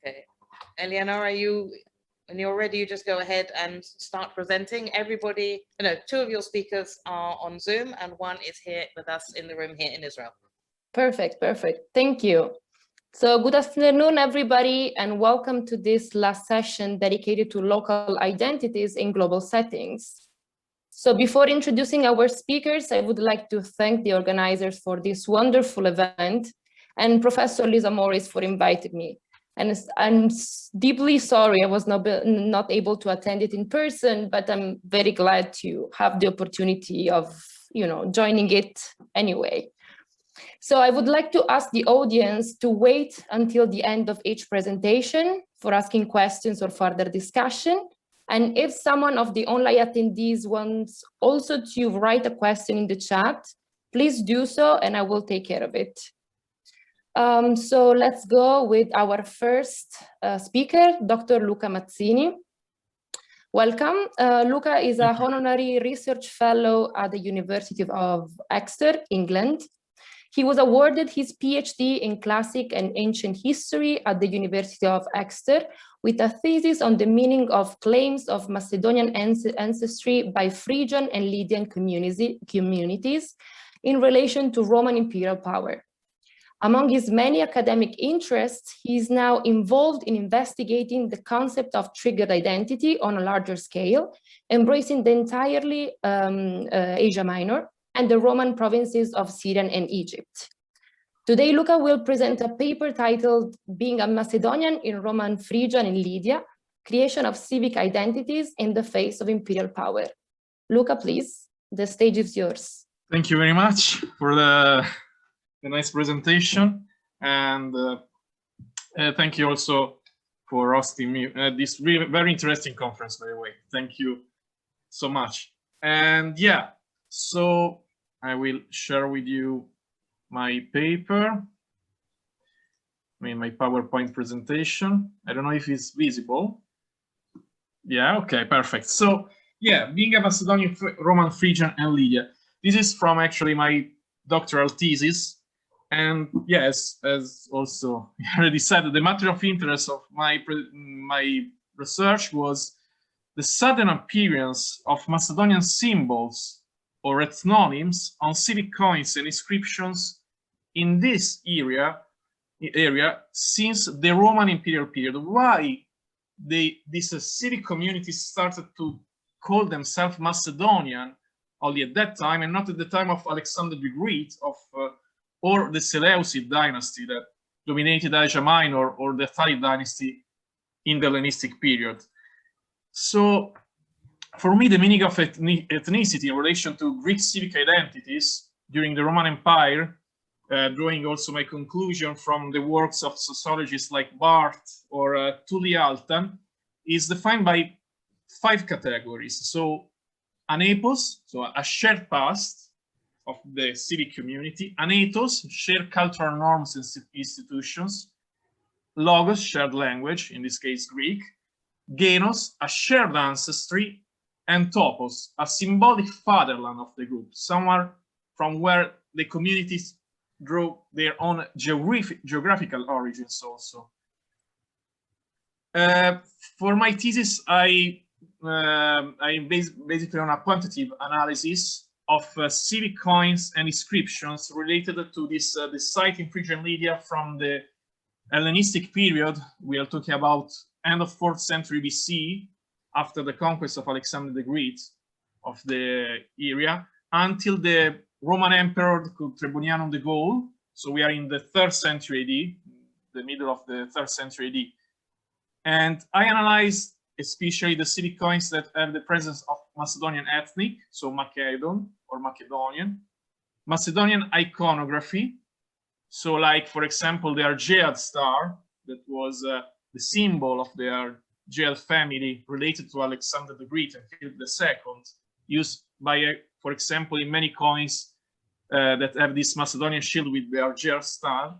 Okay. Eleanor, when you're ready, you just go ahead and start presenting. Everybody, two of your speakers are on Zoom and one is here with us in the room here in Israel. Perfect. Thank you. So good afternoon, everybody, and welcome to this last session dedicated to local identities in global settings. So before introducing our speakers, I would like to thank the organizers for this wonderful event and Professor Lisa Morris for inviting me. And I'm deeply sorry I was not able to attend it in person, but I'm very glad to have the opportunity of, joining it anyway. So I would like to ask the audience to wait until the end of each presentation for asking questions or further discussion. And if someone of the online attendees wants also to write a question in the chat, please do so and I will take care of it. So let's go with our first speaker, Dr. Luca Mazzini. Welcome. Luca is a honorary research fellow at the University of Exeter, England. He was awarded his PhD in classic and ancient history at the University of Exeter with a thesis on the meaning of claims of Macedonian ancestry by Phrygian and Lydian communities in relation to Roman imperial power. Among his many academic interests, he is now involved in investigating the concept of triggered identity on a larger scale, embracing the entirely Asia Minor and the Roman provinces of Syria and Egypt. Today, Luca will present a paper titled Being a Macedonian in Roman Phrygia and Lydia, Creation of Civic Identities in the Face of Imperial Power. Luca, please, the stage is yours. Thank you very much for the nice presentation, and thank you also for hosting me at this very interesting conference, by the way. Thank you so much. And yeah, so I will share with you my paper, my PowerPoint presentation. I don't know if it's visible. Yeah, okay, perfect. So yeah, being a Macedonian, Roman, Phrygian, and Lydia. This is from actually my doctoral thesis. And yes, as also already said, the matter of interest of my research was the sudden appearance of Macedonian symbols or ethnonyms on civic coins and inscriptions in this area since the Roman imperial period. Why these civic communities started to call themselves Macedonian only at that time and not at the time of Alexander the Great or the Seleucid dynasty that dominated Asia Minor, or the Attalid dynasty in the Hellenistic period. So for me, the meaning of ethnicity in relation to Greek civic identities during the Roman Empire, drawing also my conclusion from the works of sociologists like Barth or Tully Altan, is defined by 5 categories. So an epos, so a shared past of the civic community; an ethos, shared cultural norms and institutions; logos, shared language, in this case Greek; genos, a shared ancestry; and topos, a symbolic fatherland of the group, somewhere from where the communities drew their own geographical origins also. For my thesis, I basically on a quantitative analysis of civic coins and inscriptions related to this the site in Phrygia and Lydia from the Hellenistic period. We are talking about end of 4th century BC, after the conquest of Alexander the Great of the area, until the Roman Emperor Trebonianum the Gaul. So we are in the 3rd century AD, the middle of the 3rd century AD. And I analyzed especially the civic coins that have the presence of Macedonian ethnic, so Macedon or Macedonian, Macedonian iconography, so like, for example, the Argead star, that was the symbol of the Argead family related to Alexander the Great and Philip II, used by, for example, in many coins that have this Macedonian shield with the Argead star,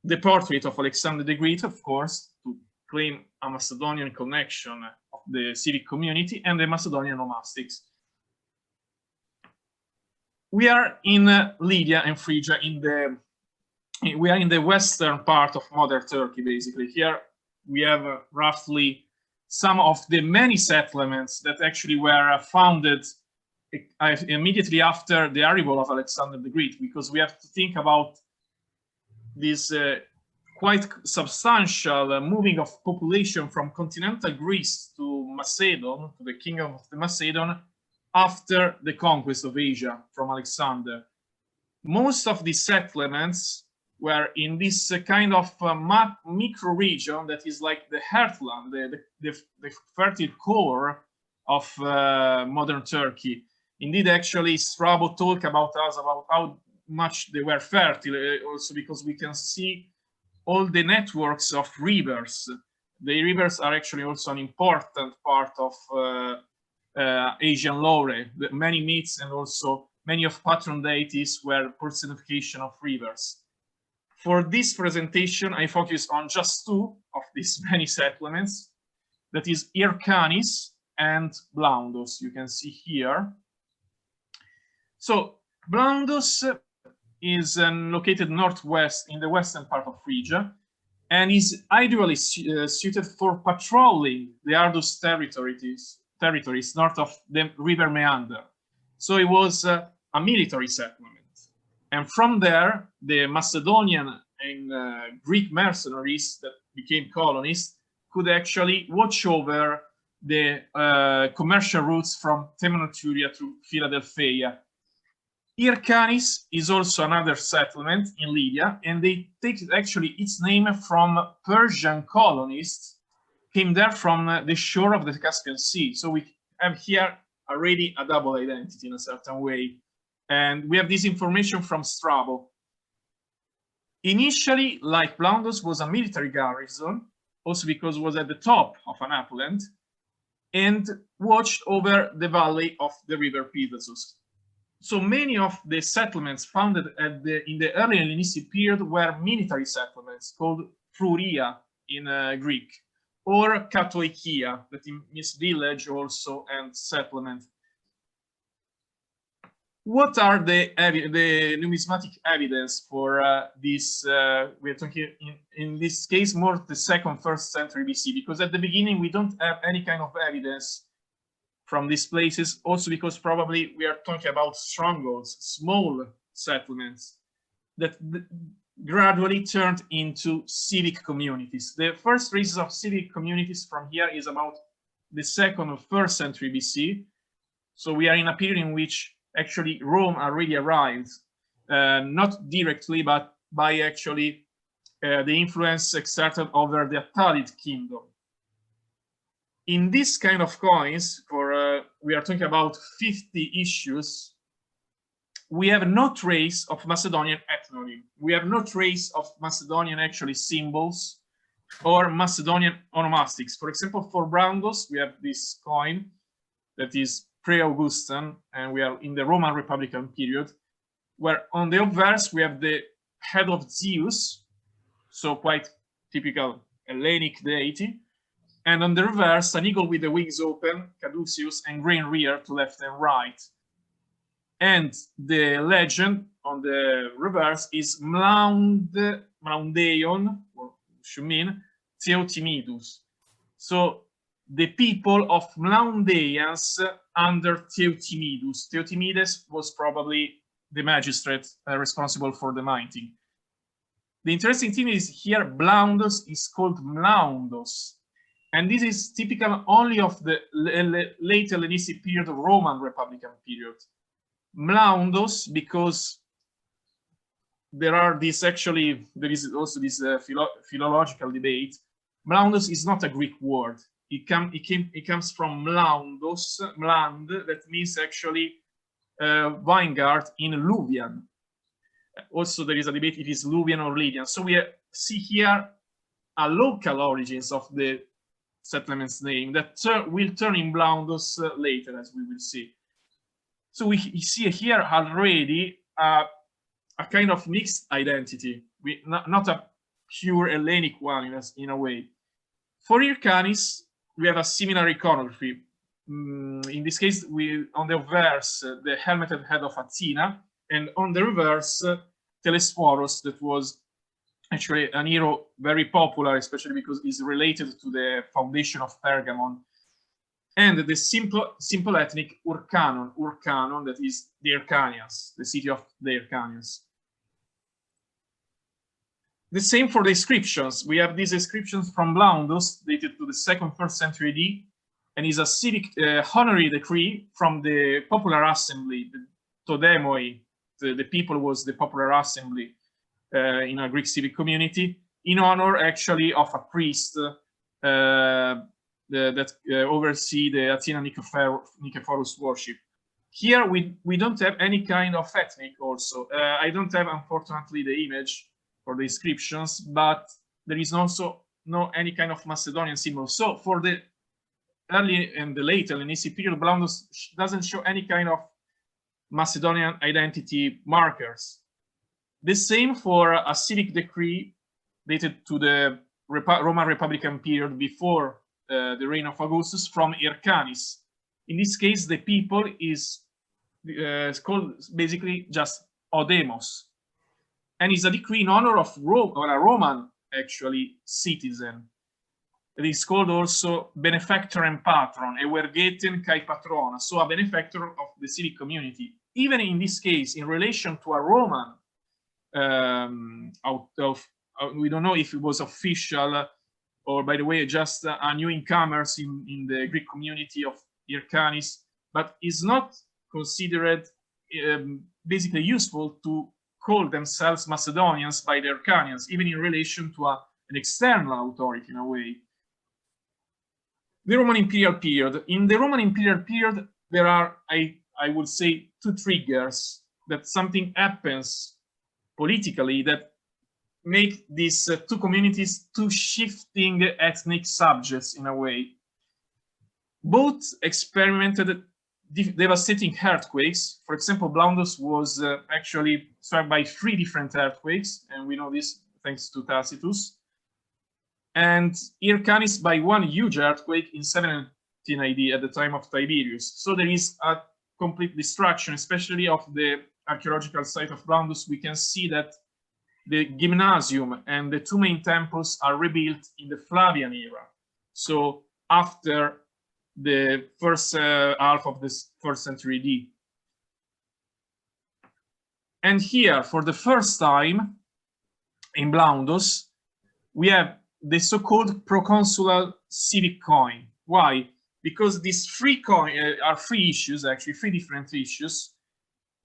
the portrait of Alexander the Great, of course, to claim a Macedonian connection of the civic community, and the Macedonian onomastics. We are in Lydia and Phrygia, we are in the western part of modern Turkey, basically. Here we have roughly some of the many settlements that actually were founded immediately after the arrival of Alexander the Great, because we have to think about this quite substantial moving of population from continental Greece to Macedon, to the kingdom of the Macedon, after the conquest of Asia from Alexander. Most of these settlements were in this kind of micro region that is like the heartland, the fertile core of modern Turkey. Indeed, actually, Strabo talked about us about how much they were fertile, also because we can see all the networks of rivers. The rivers are actually also an important part of Asian lore. Many myths and also many of patron deities were personification of rivers. For this presentation, I focus on just two of these many settlements, that is Hyrkanis and Blaundos, you can see here. So Blaundos is located northwest in the western part of Phrygia, and is ideally suited for patrolling the arduous territories north of the river Meander. So it was a military settlement. And from there, the Macedonian and Greek mercenaries that became colonists could actually watch over the commercial routes from Thermopylae to Philadelphia. Hyrkanis is also another settlement in Lydia, and they take actually its name from Persian colonists came there from the shore of the Caspian Sea. So we have here already a double identity in a certain way. And we have this information from Strabo. Initially, like Blaundos, was a military garrison, also because it was at the top of an upland, and watched over the valley of the river Pegasus. So many of the settlements founded in the early Hellenistic period were military settlements called Phrygia in Greek, or Katoikia, that means village also and settlement. What are the numismatic evidence for this? We're talking in this case more the first century BC, because at the beginning we don't have any kind of evidence from these places, also because probably we are talking about strongholds, small settlements that gradually turned into civic communities. The first traces of civic communities from here is about the second or first century BC. So we are in a period in which actually Rome already arrived, not directly, but by actually the influence exerted over the Attalid kingdom. In this kind of coins, we are talking about 50 issues, we have no trace of Macedonian ethnonym. We have no trace of Macedonian actually symbols or Macedonian onomastics. For example, for Blaundos, we have this coin that is pre-Augustan, and we are in the Roman Republican period, where on the obverse we have the head of Zeus, so quite typical Hellenic deity, and on the reverse, an eagle with the wings open, Caduceus, and green rear to left and right. And the legend on the reverse is Mlaundeion, or should mean Theotimidus. So the people of Mlaundeians under Theotimidus. Theotimides was probably the magistrate responsible for the mining. The interesting thing is here, Blaundos is called Mlaundos. And this is typical only of the late Hellenistic period, Roman Republican period. Blaundos, because there is also this philological debate. Blaundos is not a Greek word. It comes from Mlaundos, Mland, that means actually vineyard in Luvian. Also, there is a debate, it is Luvian or Lydian. So we see here a local origins of the settlement's name that will turn in Blaundos later, as we will see. So we see here already a kind of mixed identity, not a pure Hellenic one in a way. For Hyrkanis, we have a similar iconography. In this case, on the obverse, the helmeted head of Athena, and on the reverse, Telesporos, that was actually an hero very popular, especially because it's related to the foundation of Pergamon. And the simple ethnic Hyrkanon, that is the Hyrkanians, the city of the Hyrkanians. The same for the inscriptions. We have these inscriptions from Blaundos, dated to the 2nd, 1st century AD, and is a civic honorary decree from the popular assembly, the Todemoi. The people was the popular assembly in a Greek civic community, in honor actually of a priest that oversee the Athena Nicephorus worship. Here we don't have any kind of ethnic also. I don't have, unfortunately, the image for the inscriptions, but there is also no any kind of Macedonian symbol. So for the early and the late Hellenistic period, Blaundos doesn't show any kind of Macedonian identity markers. The same for a civic decree dated to the Roman Republican period before the reign of Augustus from Hyrkanis. In this case, the people is called basically just Odemos, and is a decree in honor of a Roman actually citizen. It is called also benefactor and patron, Evergeten kai patrona, so a benefactor of the civic community. Even in this case, in relation to a Roman, we don't know if it was official or, by the way, just a new incomers in the Greek community of Hyrkanis, but is not considered basically useful to call themselves Macedonians by the Hyrkanians, even in relation to an external authority in a way. The Roman Imperial period. In the Roman Imperial period, there are, I would say, two triggers that something happens politically that make these two communities two shifting ethnic subjects in a way. Both experimented devastating earthquakes. For example, Blaundos was actually struck by 3 different earthquakes, and we know this thanks to Tacitus. And Hyrkanis by 1 huge earthquake in 17 AD at the time of Tiberius. So there is a complete destruction, especially of the archaeological site of Blaundos. We can see that the gymnasium and the 2 main temples are rebuilt in the Flavian era. So after the first half of the 1st century AD. And here, for the first time in Blaundos, we have the so-called proconsular civic coin. Why? Because these 3 coins are 3 issues, actually 3 different issues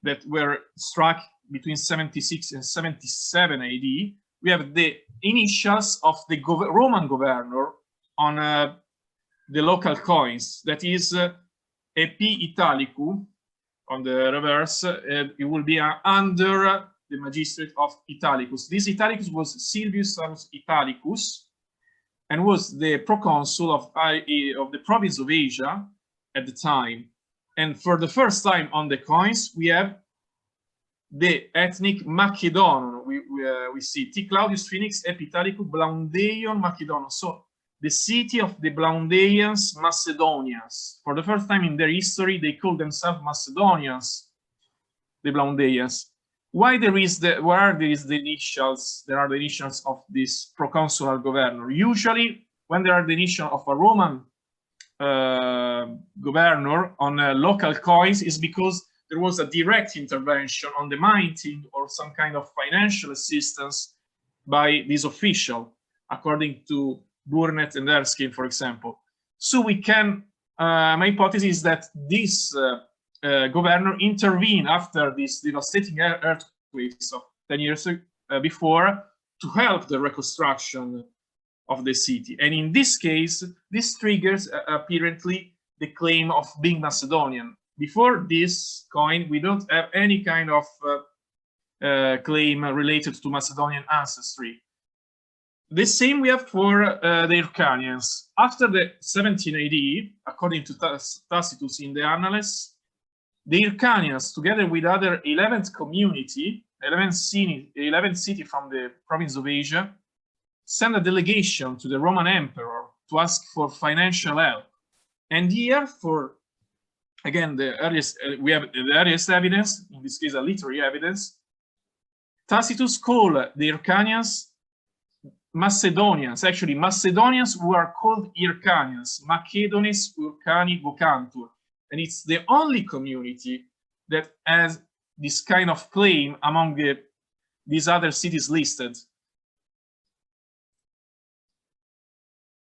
that were struck between 76 and 77 AD. We have the initials of the Roman governor on the local coins. That is EP Italicum on the reverse. It will be under the magistrate of Italicus. This Italicus was Silvius Italicus and was the proconsul of the province of Asia at the time. And for the first time on the coins, we have the ethnic Macedonian. We see T. Claudius Phoenix Epitalicus Blaundeion Macedonian. So the city of the Blaundeians Macedonians. For the first time in their history, they call themselves Macedonians, the Blaundeians. Why there is the initials? There are the initials of this proconsular governor. Usually, when there are the initials of a Roman governor on local coins, is because there was a direct intervention on the minting or some kind of financial assistance by this official, according to Burnett and Erskine, for example. So we can, my hypothesis is that this governor intervened after these devastating earthquakes of 10 years before to help the reconstruction of the city. And in this case, this triggers apparently the claim of being Macedonian. Before this coin, we don't have any kind of claim related to Macedonian ancestry. The same we have for the Hyrkanians. After the 17 AD, according to Tacitus in the Annales, the Hyrkanians, together with other 11th community, 11 city from the province of Asia, sent a delegation to the Roman emperor to ask for financial help. And here, for again the earliest, we have the earliest evidence, in this case a literary evidence. Tacitus called the Hyrkanians Macedonians, actually Macedonians who are called Hyrkanians, Macedones Hyrkani vocantur, and it's the only community that has this kind of claim among these other cities listed.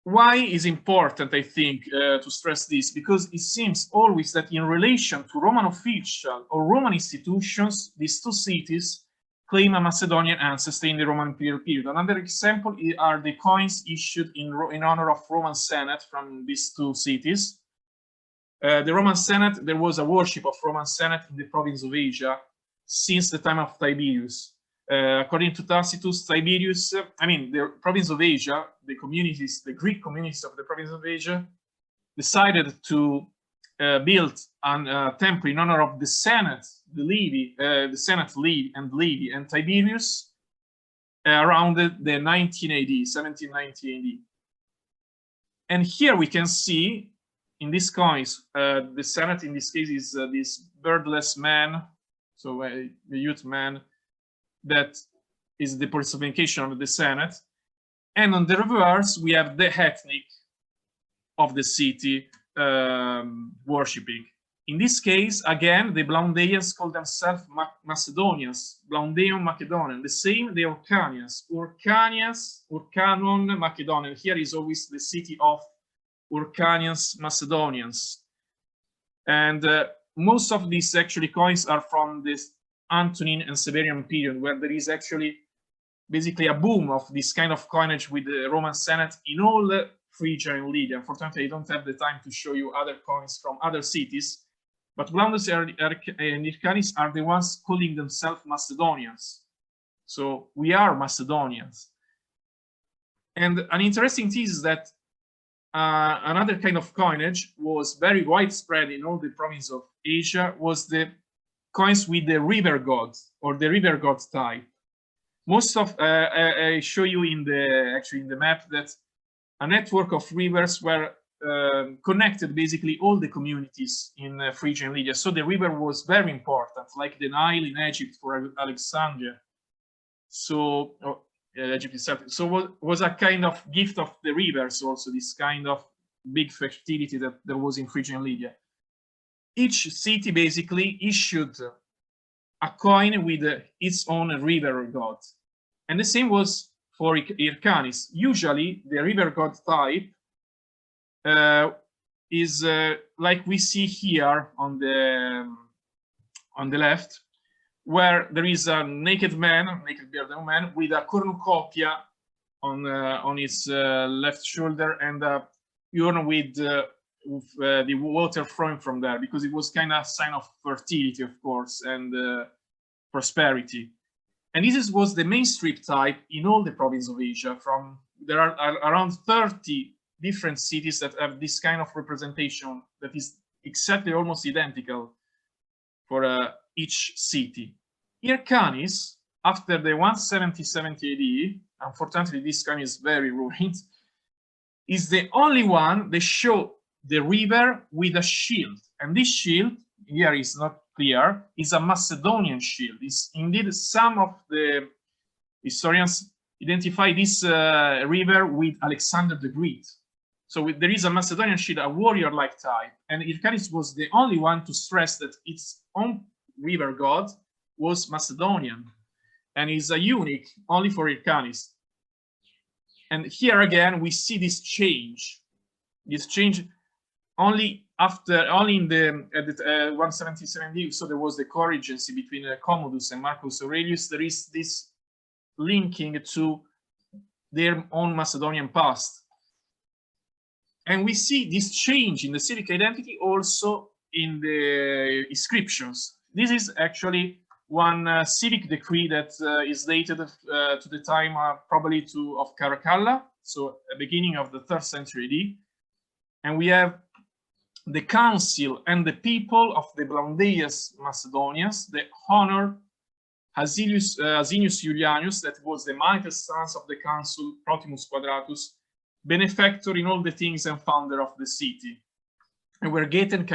Why is important, I think, to stress this? Because it seems always that in relation to Roman official or Roman institutions, these two cities claim a Macedonian ancestor in the Roman Imperial period. Another example are the coins issued in honor of Roman Senate from these two cities. The Roman Senate, there was a worship of Roman Senate in the province of Asia since the time of Tiberius. According to Tacitus, Tiberius, the province of Asia, the communities, the Greek communities of the province of Asia, decided to build a temple in honor of the Senate, the Senate Livy and Tiberius around the 19 AD, 1790 AD. And here we can see in these coins, the Senate in this case is this birdless man, so the youth man, that is the personification of the Senate. And on the reverse, we have the ethnic of the city worshipping. In this case, again, the Blaundians call themselves Macedonians, Blaundeon Macedonian. The same, the Hyrkanians, Hyrkanon Macedonian. Here is always the city of Hyrkanians, Macedonians. And most of these actually coins are from this Antonine and Severian period, where there is actually basically a boom of this kind of coinage with the Roman Senate in all Phrygia and Lydia. Unfortunately, I don't have the time to show you other coins from other cities, but Blaundos and Hyrkanis are the ones calling themselves Macedonians. So we are Macedonians. And an interesting thing is that another kind of coinage was very widespread in all the provinces of Asia, was the coins with the river god or the river god type. Most of I show you in the map that a network of rivers were connected basically all the communities in Phrygia and Lydia. So the river was very important, like the Nile in Egypt for Alexandria. So Egypt itself. So was a kind of gift of the rivers also, this kind of big fertility that there was in Phrygia and Lydia. Each city basically issued a coin with its own river god. And the same was for Hyrkanis. Usually, the river god type is like we see here on the left, where there is a naked bearded man with a cornucopia on his left shoulder and a urn with the water flowing from there, because it was kind of a sign of fertility, of course, and prosperity. And this was the main strip type in all the provinces of Asia. There are around 30 different cities that have this kind of representation that is exactly almost identical for each city. Hyrkanis, after the 170 AD, unfortunately this coin is very ruined, is the only one that show the river with a shield. And this shield, here is not clear, is a Macedonian shield. It's indeed, some of the historians identify this river with Alexander the Great. So there is a Macedonian shield, a warrior-like type. And Hyrkanis was the only one to stress that its own river god was Macedonian and is a unique only for Hyrkanis. And here again, we see this change only in the 177 AD. So there was the co-regency between Commodus and Marcus Aurelius. There is this linking to their own Macedonian past. And we see this change in the civic identity also in the inscriptions. This is actually one civic decree that is dated to the time probably of Caracalla, so beginning of the 3rd century AD. And we have the council and the people of the Blaundias Macedonians, they honor Asinius Iulianus, that was the mightiest son of the council, Protimus Quadratus, benefactor in all the things and founder of the city, and were Gaeten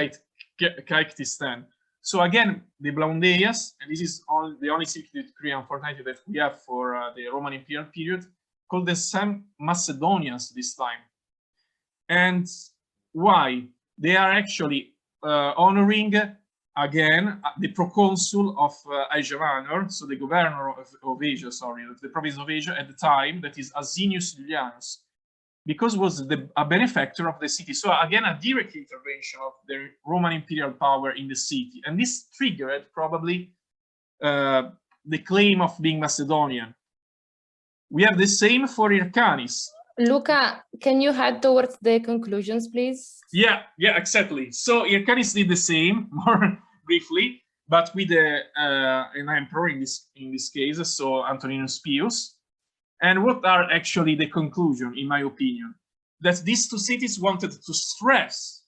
Caectistan. So again, the Blaundias, and this is the only civic decree, unfortunately, that we have for the Roman Imperial period, called the Sam Macedonians this time. And why? They are actually honoring again the proconsul of Asia Minor, so the governor of Asia, sorry, of the province of Asia at the time, that is Asinius Julianus, because was a benefactor of the city. So again, a direct intervention of the Roman imperial power in the city. And this triggered probably the claim of being Macedonian. We have the same for Hyrkanis. Luca, can you head towards the conclusions, please? Yeah, exactly. So Hyrkanis did the same, more briefly, but with an emperor in this case, so Antoninus Pius. And what are actually the conclusion, in my opinion? That these two cities wanted to stress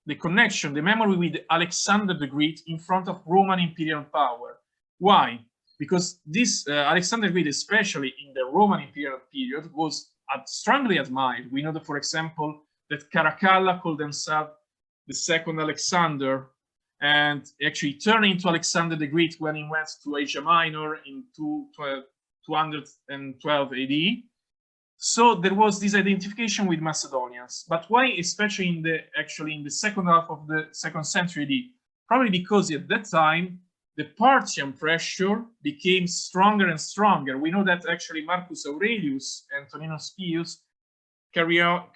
the connection, the memory with Alexander the Great in front of Roman imperial power. Why? Because this Alexander the Great, especially in the Roman imperial period, was strongly admired. We know that, for example, that Caracalla called himself the second Alexander, and actually turned into Alexander the Great when he went to Asia Minor in 212 AD. So there was this identification with Macedonians. But why, especially in the second half of the 2nd century AD? Probably because at that time the Parthian pressure became stronger and stronger. We know that actually Marcus Aurelius and Antoninus Pius carry out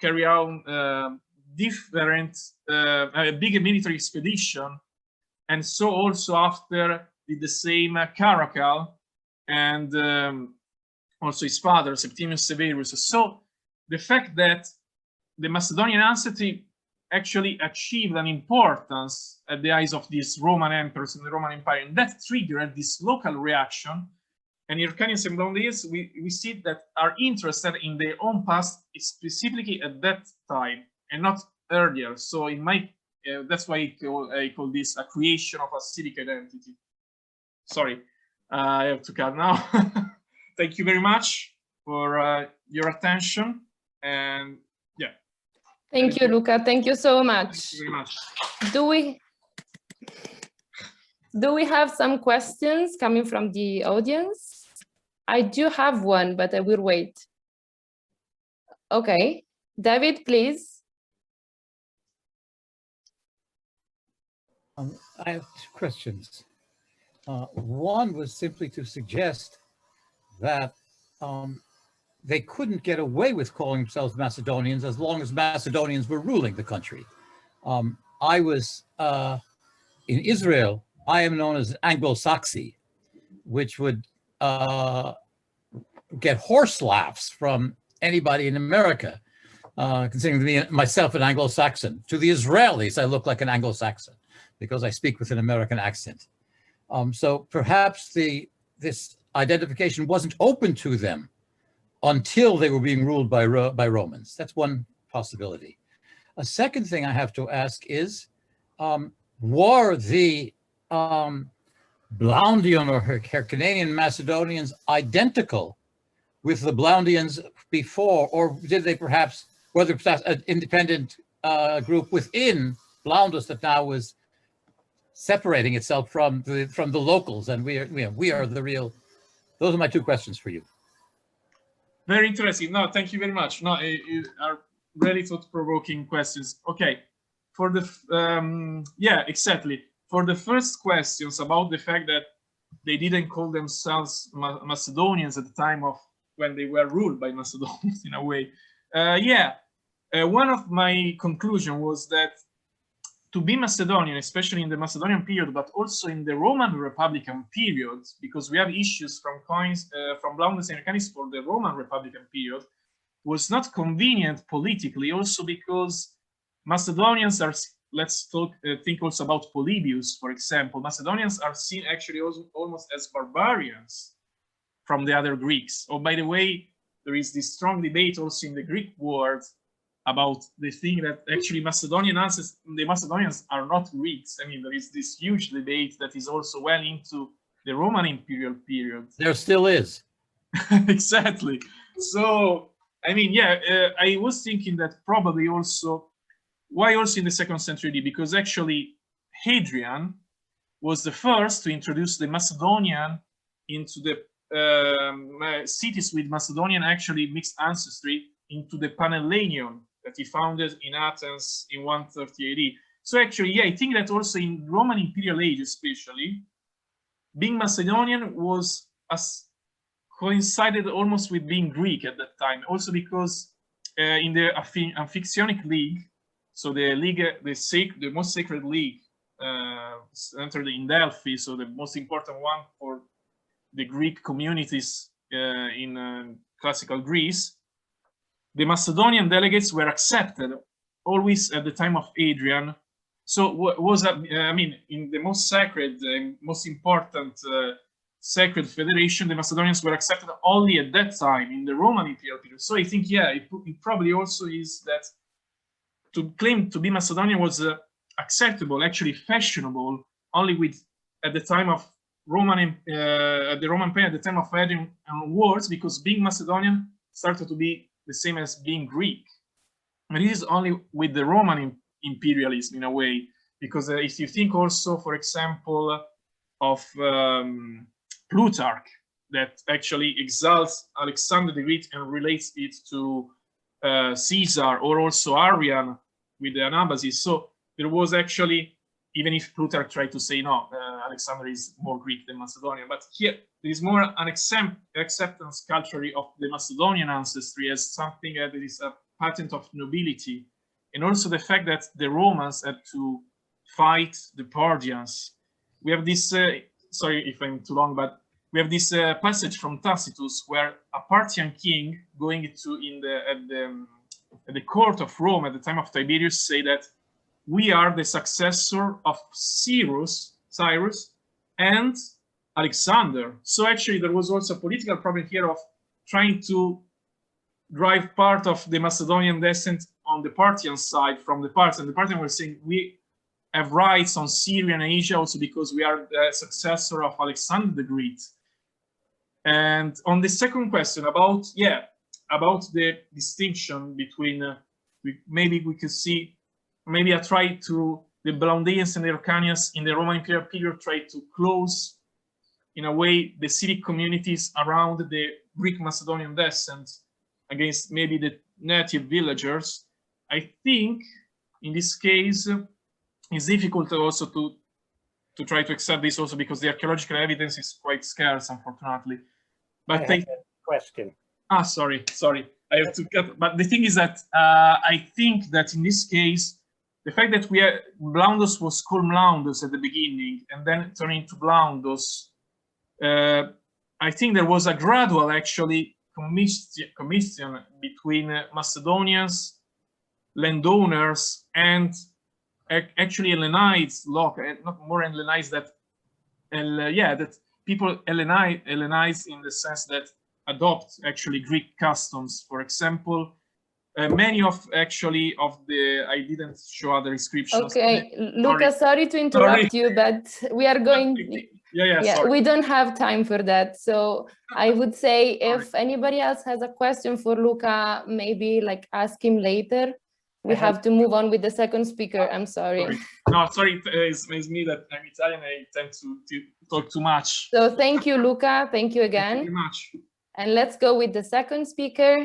different, a big military expedition, and so also after did the same Caracal and also his father Septimius Severus. So the fact that the Macedonian ancestry actually achieved an importance at the eyes of these Roman emperors in the Roman Empire, and that triggered this local reaction. And Hyrkanis and Blaundos, we see that are interested in their own past, specifically at that time and not earlier. So in my that's why I call this a creation of a civic identity. Sorry, I have to cut now. Thank you very much for your attention, and yeah. Thank you, Luca. Thank you so much. Thank you very much. Do we have some questions coming from the audience? I do have one, but I will wait. Okay, David, please. I have 2 questions. One was simply to suggest that they couldn't get away with calling themselves Macedonians as long as Macedonians were ruling the country. I was in Israel. I am known as Anglo-Saxon, which would get horse laughs from anybody in America, considering me myself an Anglo-Saxon. To the Israelis, I look like an Anglo-Saxon because I speak with an American accent. So perhaps this identification wasn't open to them until they were being ruled by Romans. That's one possibility. A second thing I have to ask is, were the Blaundian or Hyrkanian Macedonians identical with the Blaundians before, or did they perhaps, were there perhaps an independent group within Blaundos that now was separating itself from the locals, and we are the real? Those are my 2 questions for you. Very interesting. No, thank you very much. No, it are really thought-provoking questions. Okay, for the yeah, exactly. For the first questions about the fact that they didn't call themselves Macedonians at the time of when they were ruled by Macedonians in a way. One of my conclusion was that to be Macedonian, especially in the Macedonian period, but also in the Roman Republican period, because we have issues from coins from Blaundos and Hyrkanis for the Roman Republican period, was not convenient politically, also because Macedonians are, let's think also about Polybius, for example. Macedonians are seen actually almost as barbarians from the other Greeks. Oh, by the way, there is this strong debate also in the Greek world about the thing that actually the Macedonians are not Greeks. I mean, there is this huge debate that is also well into the Roman imperial period. There still is. Exactly. So, I mean, yeah, I was thinking that probably also, why also in the 2nd century AD? Because actually Hadrian was the first to introduce the Macedonian into the cities with Macedonian actually mixed ancestry into the Panhellenion that he founded in Athens in 130 AD. So actually, yeah, I think that also in Roman Imperial age, especially, being Macedonian was coincided almost with being Greek at that time. Also because in the Amphictyonic League, so the league, the most sacred league, centered in Delphi, so the most important one for the Greek communities in classical Greece, the Macedonian delegates were accepted always at the time of Adrian. So was I mean, in the most sacred, most important sacred federation, the Macedonians were accepted only at that time in the Roman Imperial period. So I think, yeah, it probably also is that to claim to be Macedonian was acceptable, actually fashionable, only with at the time of Roman, the Roman Empire, at the time of Adrian onwards, because being Macedonian started to be the same as being Greek. And this is only with the Roman imperialism in a way, because if you think also, for example, of Plutarch, that actually exalts Alexander the Great and relates it to Caesar, or also Arrian with the Anabasis. So there was actually, even if Plutarch tried to say no, Alexander is more Greek than Macedonian, but here there is more an acceptance culturally of the Macedonian ancestry as something that is a patent of nobility, and also the fact that the Romans had to fight the Parthians. We have this, sorry if I'm too long, but we have this passage from Tacitus where a Parthian king going to at the court of Rome at the time of Tiberius say that we are the successor of Cyrus and Alexander. So actually there was also a political problem here of trying to drive part of the Macedonian descent on the Parthian side from the Parthians. And the Parthians were saying we have rights on Syria and Asia also because we are the successor of Alexander the Great. And on the second question about, yeah, about the distinction between, maybe we could see, maybe I tried to, the Blaundians and the Hyrkanians in the Roman Imperial period tried to close, in a way, the civic communities around the Greek Macedonian descent against maybe the native villagers. I think in this case, it's difficult also to try to accept this also because the archaeological evidence is quite scarce, unfortunately. But I have a question. Ah, sorry. I have to cut. But the thing is that I think that in this case, the fact that Blaundos was called Blaundos at the beginning and then turned into Blaundos, I think there was a gradual actually commission between Macedonians, landowners, and actually Hellenized not more Hellenized that, that people Hellenize in the sense that adopt actually Greek customs. For example, many of the, I didn't show other inscriptions. Okay, Luca, sorry to interrupt you, but we are going, we don't have time for that. So I would say if anybody else has a question for Luca, maybe like ask him later. We have to move on with the second speaker. I'm sorry. No, sorry, it's me that I'm Italian. I tend to talk too much. So thank you, Luca. Thank you again. Thank you very much. And let's go with the second speaker.